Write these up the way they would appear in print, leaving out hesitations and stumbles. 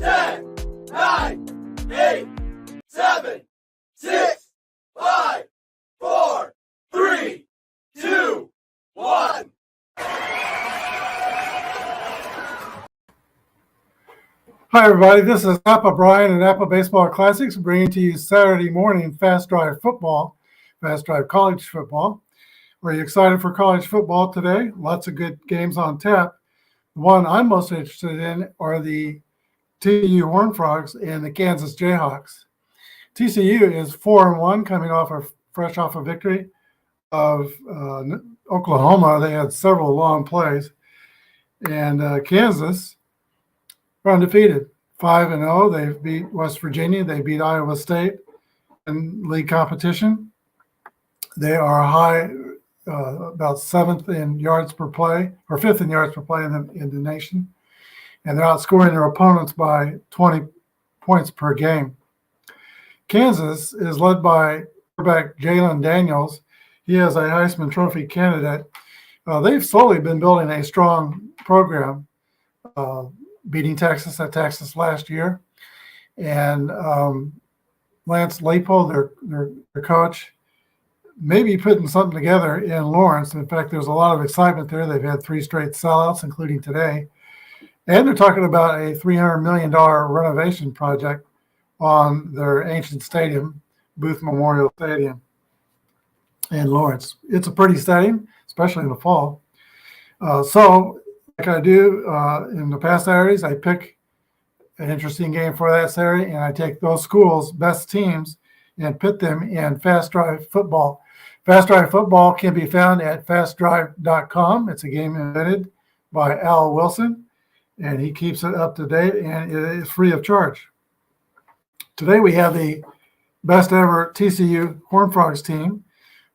10, 9, 8, 7, 6, 5, 4, 3, 2, 1. Hi, everybody. This is Appa Brian and Appa Baseball Classics bringing to you Saturday morning Fast Drive football, Fast Drive college football. Are you excited for college football today? Lots of good games on tap. The one I'm most interested in are the TCU Horned Frogs and the Kansas Jayhawks. TCU is 4-1, coming fresh off a victory of Oklahoma. They had several long plays. And Kansas are undefeated, 5-0. They beat West Virginia. They beat Iowa State in league competition. They are high, about 7th in yards per play, or 5th in yards per play in the nation. And they're outscoring their opponents by 20 points per game. Kansas is led by quarterback Jalen Daniels. He is a Heisman Trophy candidate. They've slowly been building a strong program, beating Texas at Texas last year. And Lance Leipold, their coach, may be putting something together in Lawrence. In fact, there's a lot of excitement there. They've had 3 straight sellouts, including today. And they're talking about a $300 million renovation project on their ancient stadium, Booth Memorial Stadium in Lawrence. It's a pretty stadium, especially in the fall. So, like I do in the past Saturdays, I pick an interesting game for that Saturday, and I take those schools' best teams and pit them in Fast Drive football. Fast Drive football can be found at fastdrive.com. It's a game invented by Al Wilson, and he keeps it up to date, and it is free of charge. Today we have the best ever TCU Horned Frogs team,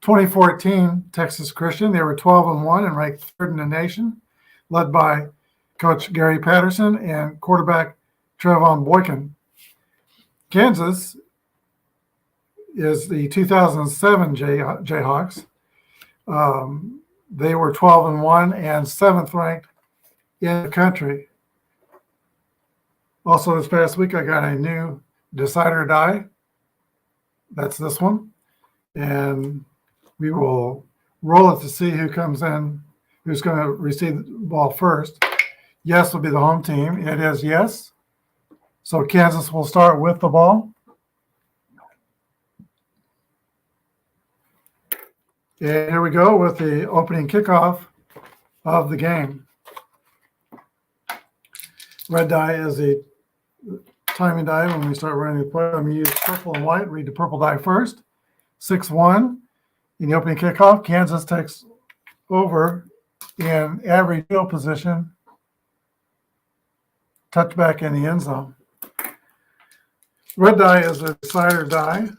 2014 Texas Christian. They were 12-1 and ranked 3rd in the nation, led by Coach Gary Patterson and quarterback Trevon Boykin. Kansas is the 2007 Jayhawks. They were 12-1 and 7th ranked in the country. Also, this past week, I got a new decider die. That's this one. And we will roll it to see who comes in, who's going to receive the ball first. Yes will be the home team. It is yes. So Kansas will start with the ball. And here we go with the opening kickoff of the game. Red die is the timing die when we start running the play. I'm going to use purple and white. Read the purple die first. 6-1. In the opening kickoff, Kansas takes over in average field position. Touchback in the end zone. Red die is a decider die.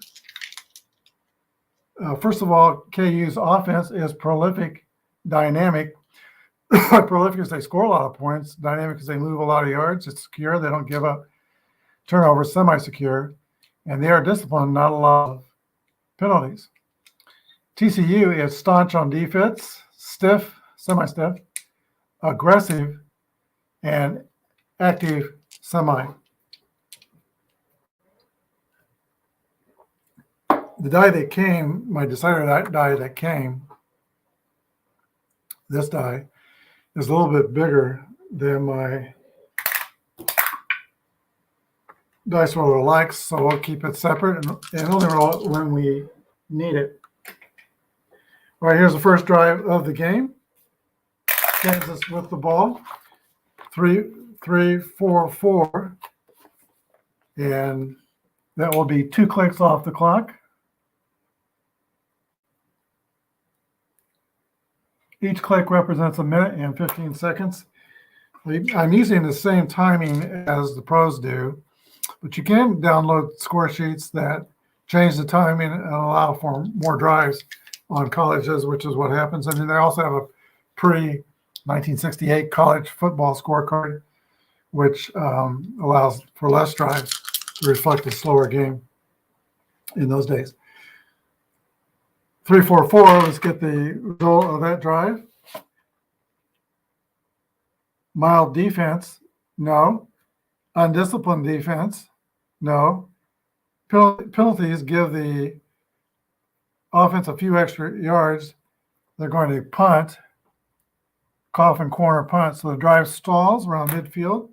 First of all, KU's offense is prolific, dynamic. Prolific because they score a lot of points. Dynamic because they move a lot of yards. It's secure. They don't give up turnovers, semi-secure. And they are disciplined, not a lot of penalties. TCU is staunch on defense, stiff, semi-stiff, aggressive, and active semi. The die that came, my decider die that came, this die, is a little bit bigger than my dice roller likes, so we'll keep it separate and only roll it when we need it. All right, here's the first drive of the game. Kansas with the ball. 3-4-4. And that will be 2 clicks off the clock. Each click represents a minute and 15 seconds. I'm using the same timing as the pros do, but you can download score sheets that change the timing and allow for more drives on colleges, which is what happens. And then they also have a pre-1968 college football scorecard, which allows for less drives to reflect a slower game in those days. 3-4-4, let's get the result of that drive. Mild defense, no. Undisciplined defense? No. Penalties give the offense a few extra yards. They're going to punt, coffin corner punt. So the drive stalls around midfield.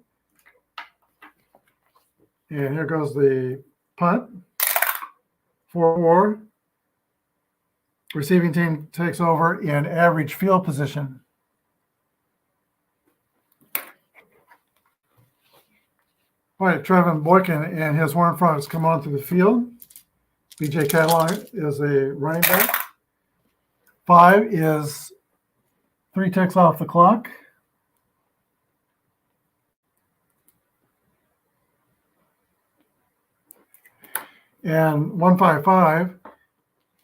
And here goes the punt. 4-4. Receiving team takes over in average field position. All right, Trevin Boykin and his Horned Frogs come onto the field. BJ Catalan is a running back. 5 is 3 ticks off the clock. And 155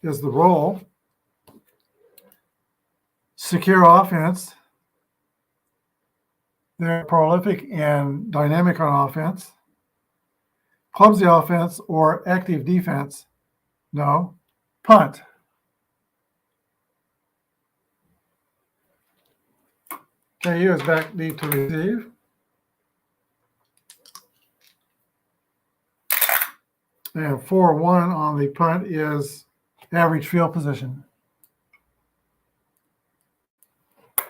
is the roll. Secure offense. They're prolific and dynamic on offense. Clumsy offense or active defense? No. Punt. KU is back deep to receive. And 4-1 on the punt is average field position.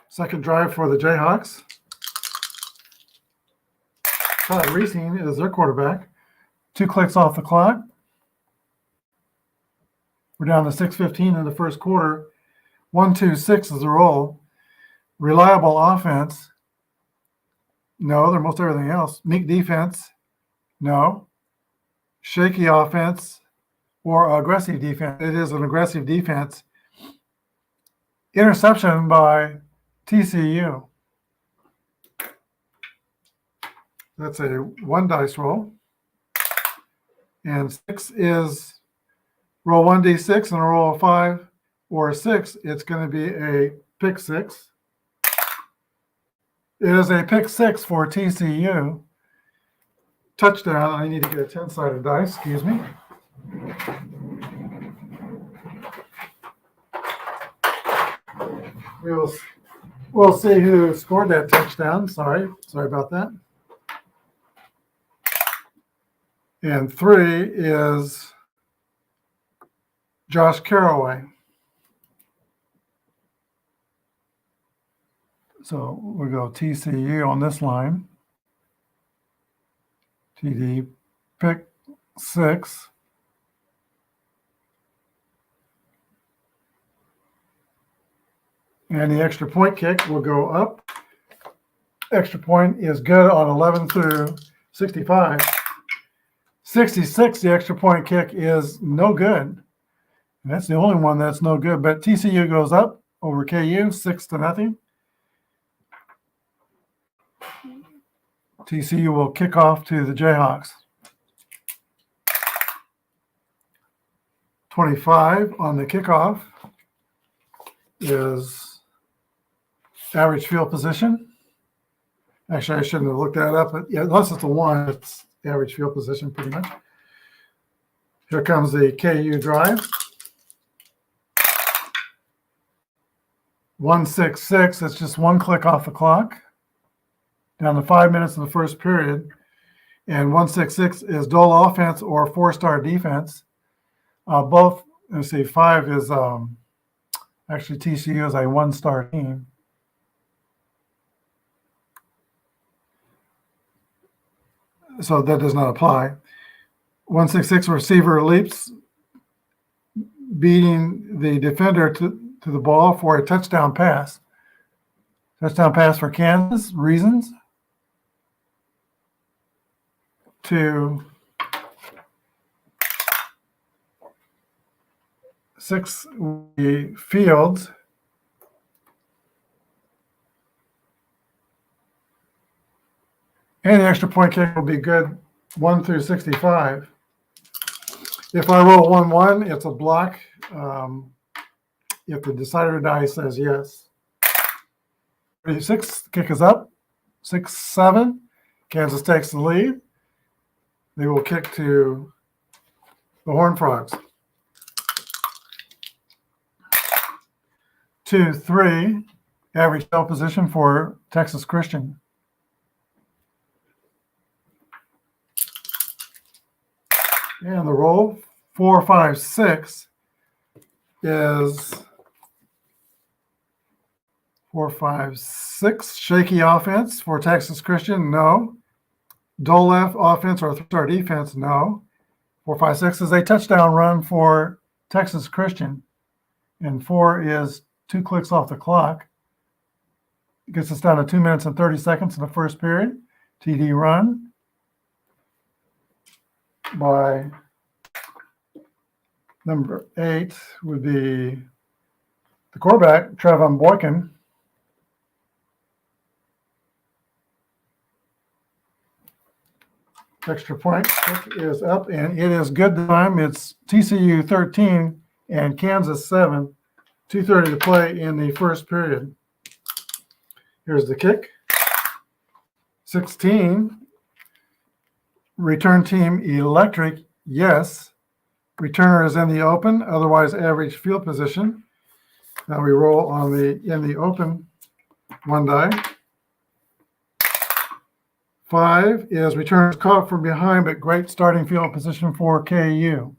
Second drive for the Jayhawks. Todd Reesing is their quarterback. 2 clicks off the clock. We're down to 6:15 in the first quarter. 1-2-6 is the roll. Reliable offense? No, they're most everything else. Meek defense? No. Shaky offense or aggressive defense? It is an aggressive defense. Interception by TCU. That's a 1 dice roll. And 6 is roll 1d6 and a roll of 5 or 6. It's going to be a pick 6. It is a pick 6 for TCU. Touchdown. I need to get a 10-sided dice. Excuse me. We'll see who scored that touchdown. Sorry about that. And 3 is Josh Caraway. So we'll go TCU on this line. TD pick 6. And the extra point kick will go up. Extra point is good on 11 through 65. 66, the extra point kick is no good. And that's the only one that's no good. But TCU goes up over KU 6-0. TCU will kick off to the Jayhawks. 25 on the kickoff is average field position. Actually, I shouldn't have looked that up. But yeah, unless it's a 1, it's average field position pretty much. Here comes the KU drive. 1-6-6. It's just 1 click off the clock. Down to 5 minutes in the first period. And 1-6-6 is dull offense or 4-star defense. Both, let's see, 5 is actually TCU is a 1-star team. So that does not apply. 1-6-6 receiver leaps, beating the defender to the ball for a touchdown pass. Touchdown pass for Kansas. Reasons? To 6 Fields. And the extra point kick will be good 1 through 65. If I roll 1-1, it's a block. If the decider die says yes. 36, kick is up. 6-7. Kansas takes the lead. They will kick to the Horned Frogs. 2-3, average field position for Texas Christian. And the roll 4-5-6 is 4-5-6. Shaky offense for Texas Christian, no. Dolef offense or three-star defense, no. 4-5-6 is a touchdown run for Texas Christian. And 4 is 2 clicks off the clock. It gets us down to 2 minutes and 30 seconds in the first period. TD run by number 8 would be the quarterback, Trevon Boykin. Extra point is up, and it is good time. It's TCU 13 and Kansas 7. 2:30 to play in the first period. Here's the kick. 16. Return team electric, yes. Returner is in the open, otherwise average field position. Now we roll on in the open one die. 5 is returns caught from behind, but great starting field position for KU.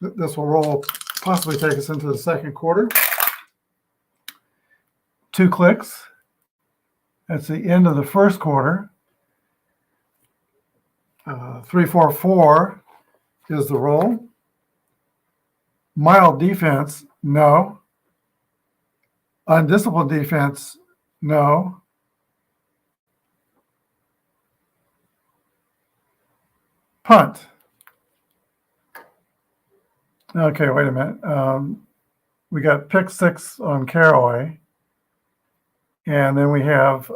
This will roll, possibly take us into the second quarter. 2 clicks. That's the end of the first quarter. 3-4-4 is the roll. Mild defense, no. Undisciplined defense, no. Punt. Okay, wait a minute. We got pick 6 on Caraway. And then we have,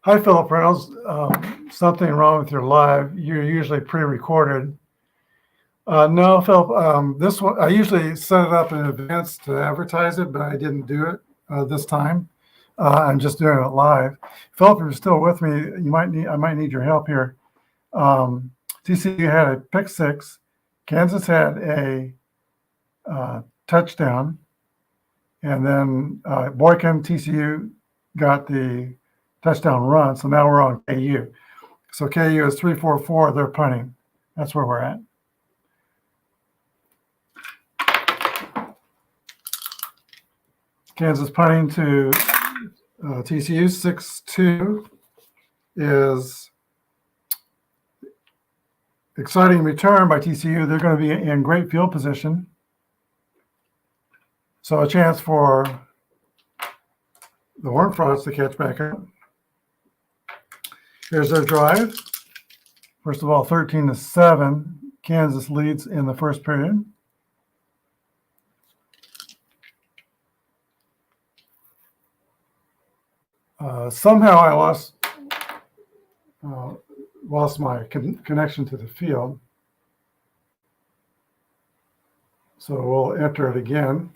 hi, Philip Reynolds. Something wrong with your live. You're usually pre-recorded. No, Philip, this one, I usually set it up in advance to advertise it, but I didn't do it this time. I'm just doing it live. Philip, if you're still with me, I might need your help here. TCU had a pick 6. Kansas had a touchdown. And then Boykin, TCU got the touchdown run. So now we're on KU. So KU is 3-4-4. They're punting. That's where we're at. Kansas punting to TCU. 6-2 is exciting return by TCU. They're going to be in great field position. So a chance for the Horned Frogs to catch back up. Here's their drive. First of all, 13-7. Kansas leads in the first period. Somehow I lost my connection to the field. So we'll enter it again.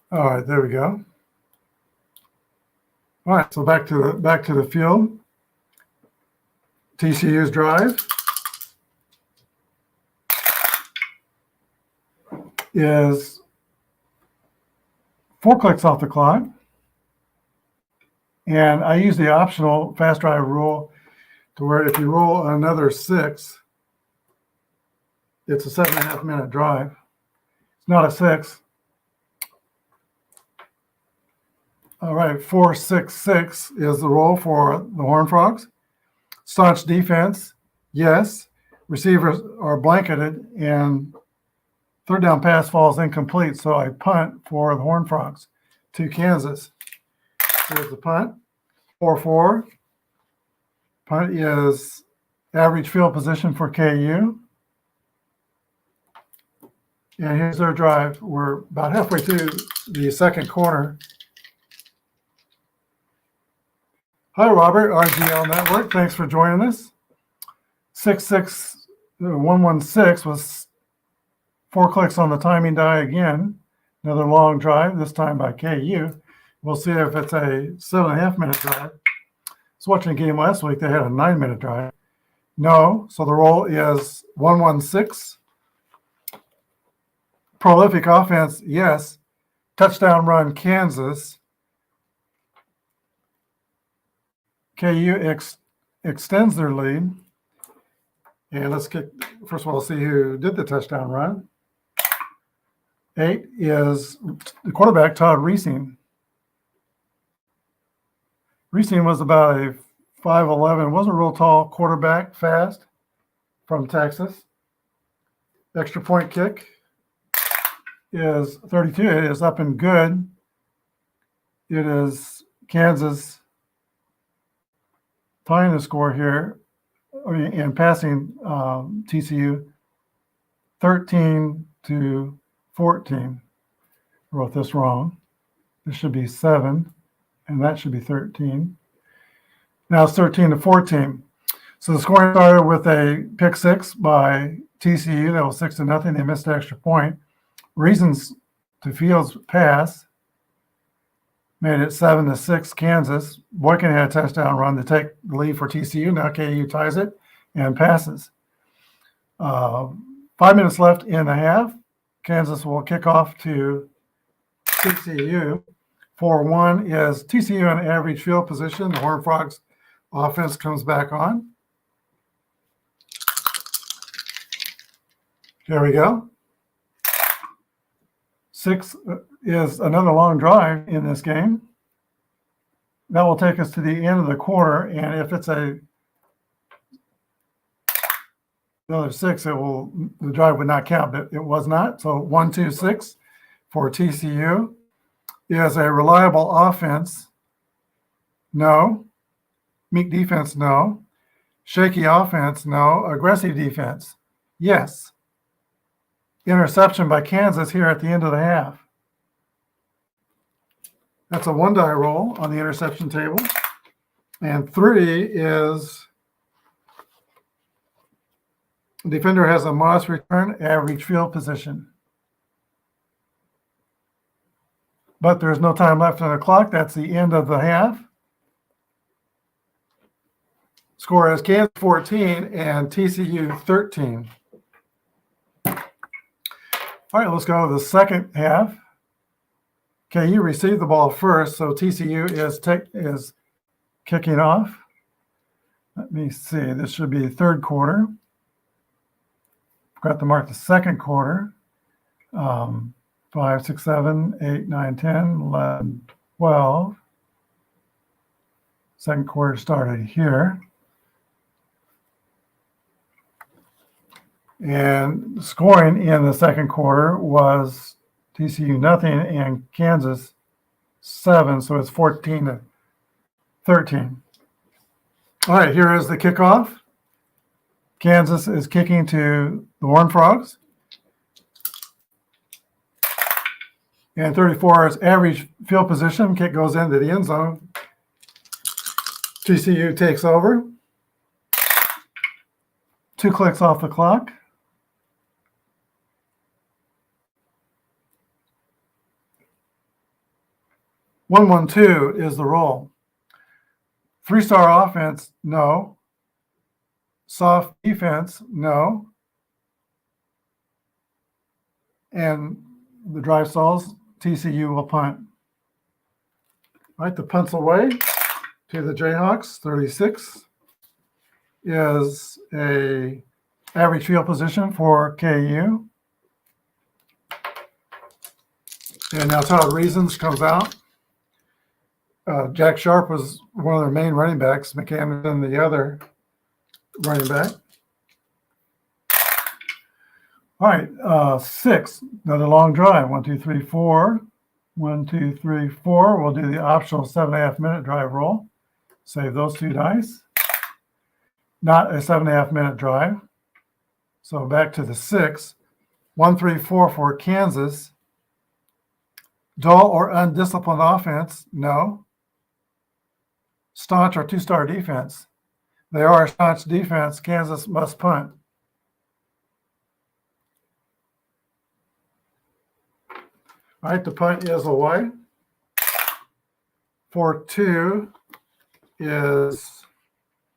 All right, there we go. All right, so back to the field. TCU's drive is 4 clicks off the clock. And I use the optional fast drive rule to where if you roll another 6, it's a 7.5 minute drive. It's not a 6. All right, 4-6-6 is the roll for the Horned Frogs. Staunch defense, yes. Receivers are blanketed, and third down pass falls incomplete, so I punt for the Horned Frogs to Kansas. Here's the punt, 4-4. Punt is average field position for KU. And here's their drive. We're about halfway through the second quarter. Hi, Robert, RGL Network. Thanks for joining us. 116 was 4 clicks on the timing die again. Another long drive, this time by KU. We'll see if it's a 7.5-minute drive. I was watching a game last week. They had a 9-minute drive. No. So the roll is 116. Prolific offense, yes. Touchdown run, Kansas. KU extends their lead. And let's first of all, see who did the touchdown run. 8 is the quarterback, Todd Reesing. Reesing was about a 5'11", wasn't a real tall quarterback, fast, from Texas. Extra point kick is 32. It is up and good. It is Kansas tying the score here and passing TCU 13-14. I wrote this wrong. This should be 7, and that should be 13. Now it's 13-14. So the scoring started with a pick six by TCU. That was 6-0. They missed an extra point. Reasons to Fields' pass made it 7-6 Kansas. Boykin had a touchdown run to take the lead for TCU. Now KU ties it and passes. 5 minutes left in the half. Kansas will kick off to TCU. 4-1 is TCU in average field position. The Horned Frogs offense comes back on. Here we go. 6 is another long drive in this game. That will take us to the end of the quarter, and if it's another 6, the drive would not count, but it was not. So 1-2-6 for TCU. Is a reliable offense? No. Meek defense? No. Shaky offense? No. Aggressive defense? Yes. Interception by Kansas here at the end of the half. That's a 1-die roll on the interception table. And 3 is the defender has a modest return, average field position. But there's no time left on the clock. That's the end of the half. Score is Kansas 14 and TCU 13. All right, let's go to the second half. KU received the ball first, so TCU is kicking off. Let me see. This should be third quarter. Forgot to mark the second quarter. 5, 6, 7, 8, 9, 10, 11, 12. Second quarter started here. And scoring in the second quarter was TCU nothing and Kansas 7, so it's 14-13. All right, here is the kickoff. Kansas is kicking to the Horned Frogs. And 34 is average field position. Kick goes into the end zone. TCU takes over. 2 clicks off the clock. One-one-two is the roll. 3-star offense, no. Soft defense, no. And the drive stalls. TCU will punt. All right, the punt's away to the Jayhawks. 36 is a average field position for KU. And now Todd Reasons comes out. Jack Sharp was one of their main running backs. McCammon the other running back. All right, 6, another long drive. 1, 2, 3, 4. 1, 2, 3, 4. We'll do the optional 7.5-minute drive roll. Save those 2 dice. Not a 7.5-minute drive. So back to the 6. 1, 3, 4 for Kansas. Dull or undisciplined offense? No. Staunch or 2-star defense? They are a staunch defense. Kansas must punt. All right, the punt is away. 4-2 is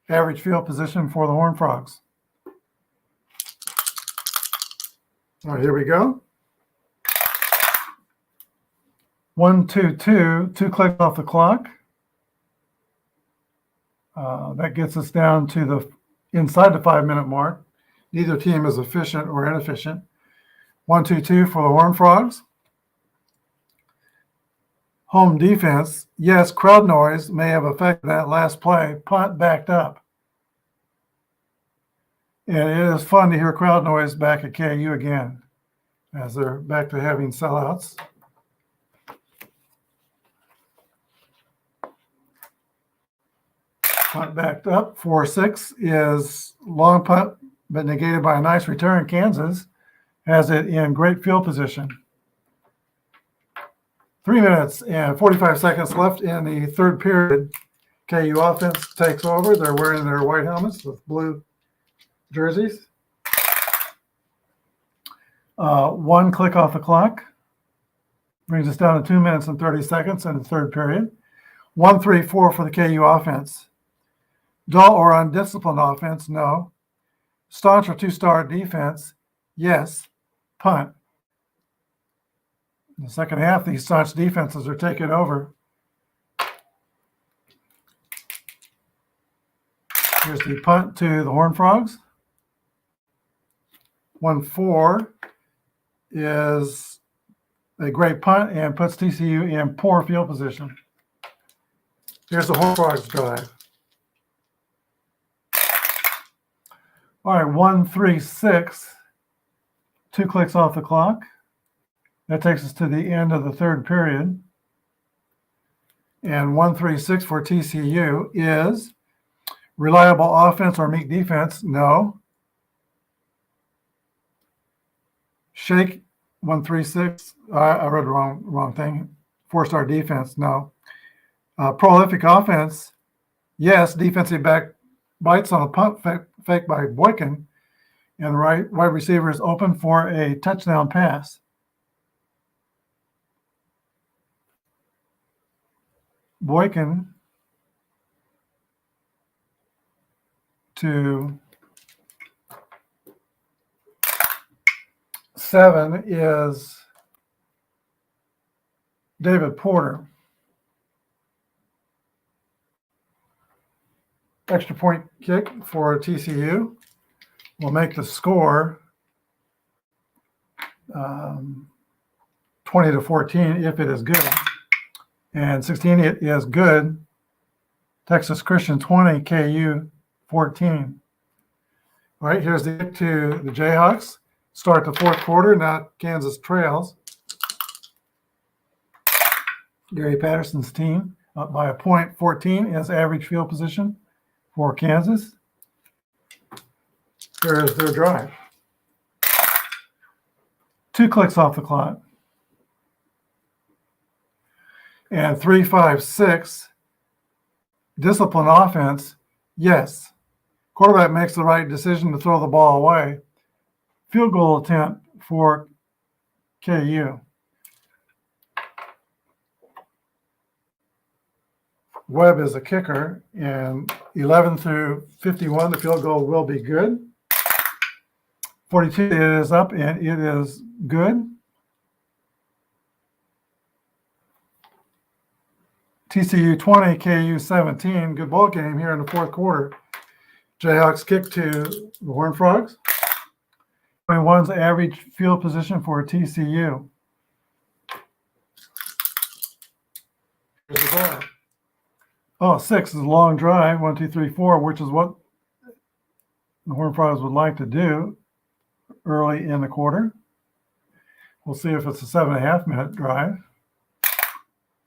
average field position for the Horned Frogs. All right, here we go. 1-2-2, 2 clicks off the clock. That gets us down to the inside the 5-minute mark. Neither team is efficient or inefficient. 1-2-2 for the Horned Frogs. Home defense, yes, crowd noise may have affected that last play. Punt backed up. And it is fun to hear crowd noise back at KU again, as they're back to having sellouts. Punt backed up. 4-6 is long punt, but negated by a nice return. Kansas has it in great field position. 3 minutes and 45 seconds left in the third period. KU offense takes over. They're wearing their white helmets with blue jerseys. 1 click off the clock. Brings us down to 2 minutes and 30 seconds in the third period. 1-3-4 for the KU offense. Dull or undisciplined offense? No. Staunch or two-star defense? Yes. Punt. In the second half, these staunch defenses are taking over. Here's the punt to the Horned Frogs. 1-4 is a great punt and puts TCU in poor field position. Here's the Horned Frogs drive. All right, 1-3-6, 2 clicks off the clock. That takes us to the end of the third period. And 1-3-6 for TCU is reliable offense or meek defense? No. Shake 1-3-6. I read the wrong thing. 4-star defense? No. Prolific offense? Yes. Defensive back bites on a punt fake by Boykin, and the wide receiver is open for a touchdown pass. Boykin to 7 is David Porter. Extra point kick for TCU will make the score 20-14 if it is good. And 16, it is good. Texas Christian 20, KU 14. All right, here's the kick to the Jayhawks. Start the fourth quarter, now Kansas trails. Gary Patterson's team up by a point. 14 is average field position for Kansas. Here is their drive. 2 clicks off the clock. And 3-5-6, disciplined offense, yes. Quarterback makes the right decision to throw the ball away. Field goal attempt for KU. Webb is a kicker, and 11-51, the field goal will be good. 42 is up, and it is good. TCU 20, KU 17. Good ball game here in the fourth quarter. Jayhawks kick to the Horned Frogs. 21's average field position for TCU. Here's the ball. Oh, 6 is a long drive. 1, 2, 3, 4, which is what the Horned Frogs would like to do early in the quarter. We'll see if it's a 7.5-minute drive.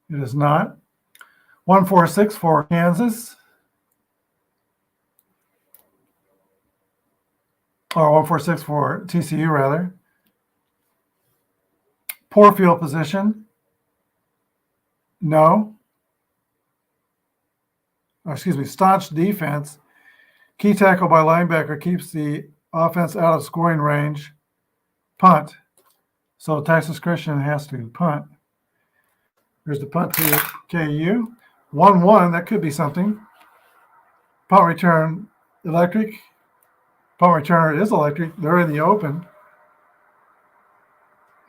It is not. 1-4-6 for Kansas. Or 1-4-6 for TCU, rather. Poor field position. No. Staunch defense. Key tackle by linebacker keeps the offense out of scoring range. Punt. So Texas Christian has to punt. Here's the punt to KU. 1-1, that could be something. Punt return electric. Punt returner is electric. They're in the open.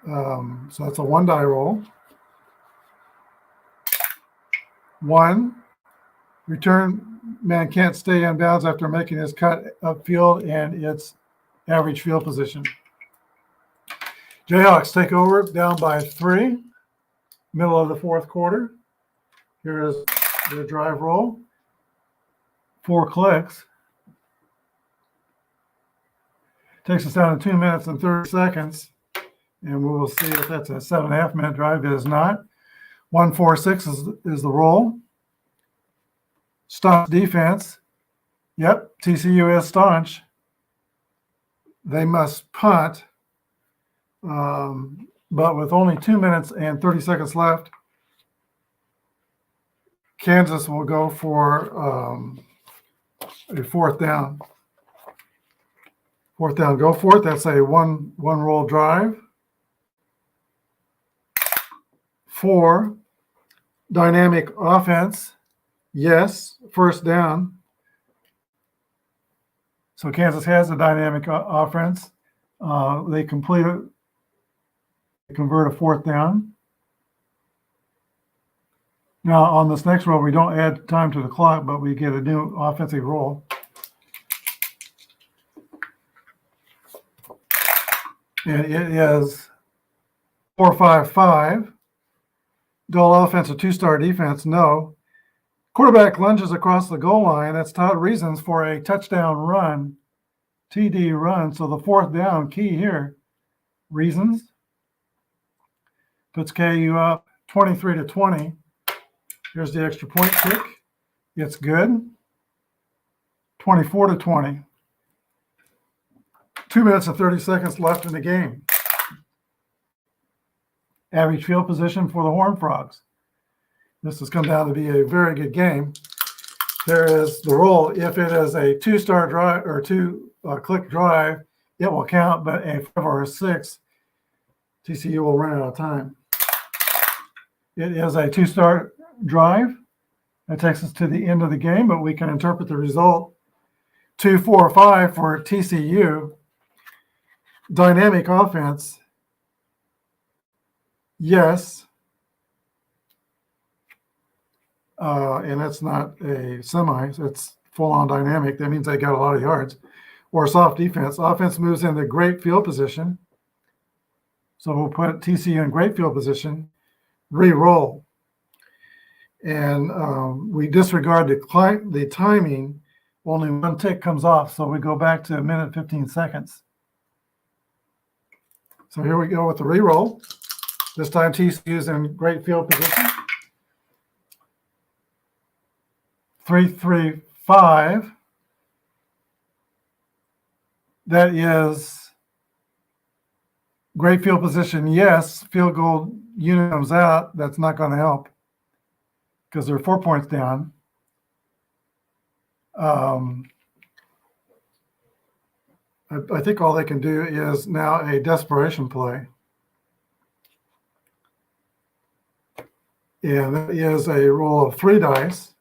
So that's a 1-die roll. 1. Return man can't stay in bounds after making his cut upfield, and it's average field position. Jayhawks take over down by 3. Middle of the fourth quarter. Here is their drive roll. 4 clicks. Takes us down to 2 minutes and 30 seconds. And we will see if that's a 7.5 minute drive. It is not. 1-4-6 is the roll. Staunch defense. Yep, TCU is staunch. They must punt. But with only 2 minutes and 30 seconds left, Kansas will go for a 4th down. 4th down, go for it. That's a one roll drive. 4, dynamic offense. Yes, 1st down. So Kansas has a dynamic offense. They complete it. They convert a 4th down. Now on this next roll, we don't add time to the clock, but we get a new offensive roll. And it is 4-5-5. Dull offense or 2-star defense, no. Quarterback lunges across the goal line. That's Todd Reasons for a touchdown run, TD run. So the 4th down key here, Reasons. Puts KU up 23-20. Here's the extra point kick. It's good. 24-20. 2 minutes and 30 seconds left in the game. Average field position for the Horned Frogs. This has come down to be a very good game. There is the roll. If it is a 2-star drive or 2-click drive, it will count, but a 5 or a 6, TCU will run out of time. It is a 2-star drive. That takes us to the end of the game, but we can interpret the result 2-4-5 for TCU. Dynamic offense. Yes. And that's not a semi. It's full-on dynamic. That means they got a lot of yards. Or soft defense. Offense moves into great field position. So we'll put TCU in great field position. Re-roll. And we disregard the timing. Only 1 tick comes off. So we go back to 1 minute 15 seconds. So here we go with the re-roll. This time TCU is in great field position. 3-3-5. That is great field position. Yes, field goal unit comes out. That's not going to help because they're 4 points down. I think all they can do is now a desperation play. And that is a roll of 3 dice.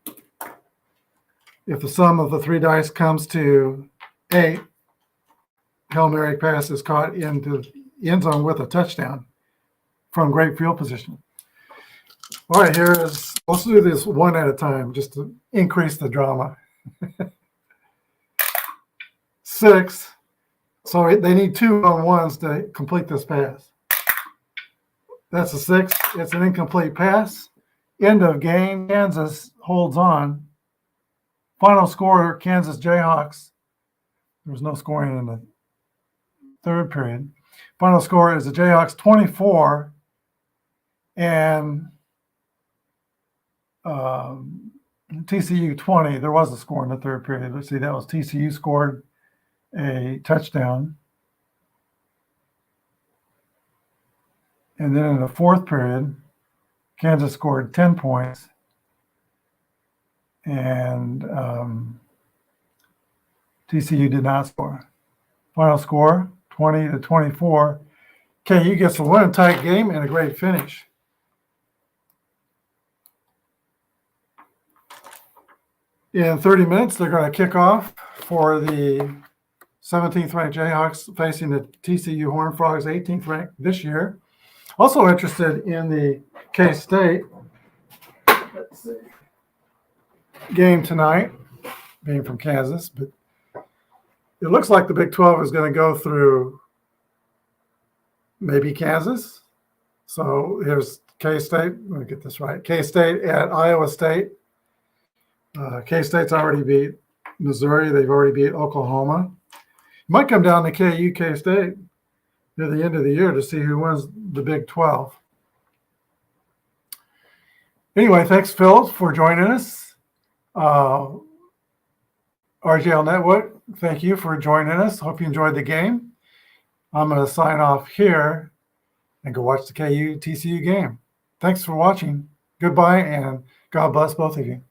If the sum of the 3 dice comes to 8, Hail Mary pass is caught into the end zone with a touchdown from great field position. All right, let's do this one at a time just to increase the drama. 6. So they need 2 1s to complete this pass. That's a 6. It's an incomplete pass. End of game. Kansas holds on. Final score, Kansas Jayhawks. There was no scoring in the 3rd period. Final score is the Jayhawks 24 and TCU 20. There was a score in the 3rd period. Let's see, that was TCU scored a touchdown. And then in the 4th period, Kansas scored 10 points. And TCU did not score. Final score, 20-24. KU gets a win, tight game, and a great finish. In 30 minutes, they're going to kick off for the 17th ranked Jayhawks facing the TCU Horned Frogs, 18th ranked this year. Also interested in the K-State game tonight, being from Kansas, but it looks like the Big 12 is going to go through maybe Kansas. So here's K-State. Let me get this right. K-State at Iowa State. K-State's already beat Missouri. They've already beat Oklahoma. It might come down to KU, K-State near the end of the year to see who wins the Big 12. Anyway, thanks, Phil, for joining us. RGL Network, thank you for joining us. Hope you enjoyed the game. I'm going to sign off here and go watch the KU TCU game. Thanks for watching. Goodbye, and God bless both of you.